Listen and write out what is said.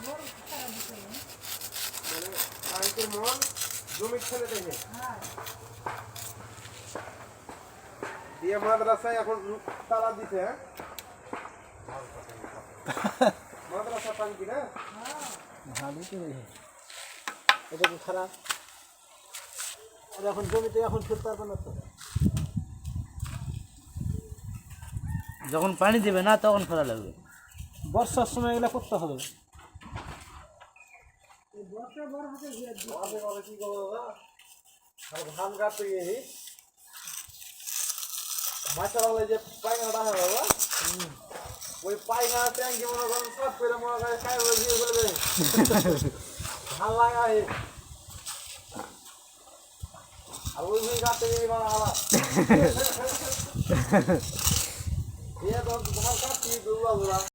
মানে ট্যাঙ্কের মন জমি ছেলে দেখে দিয়ে মাদ্রাসায় এখন তালা দিছে। মাদ্রাসা ট্যাঙ্কি না ভালোই তো দেখে এটা কি খারাপ? আর এখন জমিতে এখন ফেলতে পারবে না তো, যখন পানি দেবে না তখন ফেলা লাগবে। বর্ষার সময় এগুলো করতে হবে। কি করবো দাদা আর ধান কাটতে গিয়ে মাছের যে পায়খানাটা হয় বাবা ওই পায়খানা ট্যাঙ্কি মনে করেন সব করে মনে করে খাই দিয়ে বলবে ধান লাগাই আর ওই কাটতে গিয়ে মানে আলা দিয়ে তো ধান কাটছি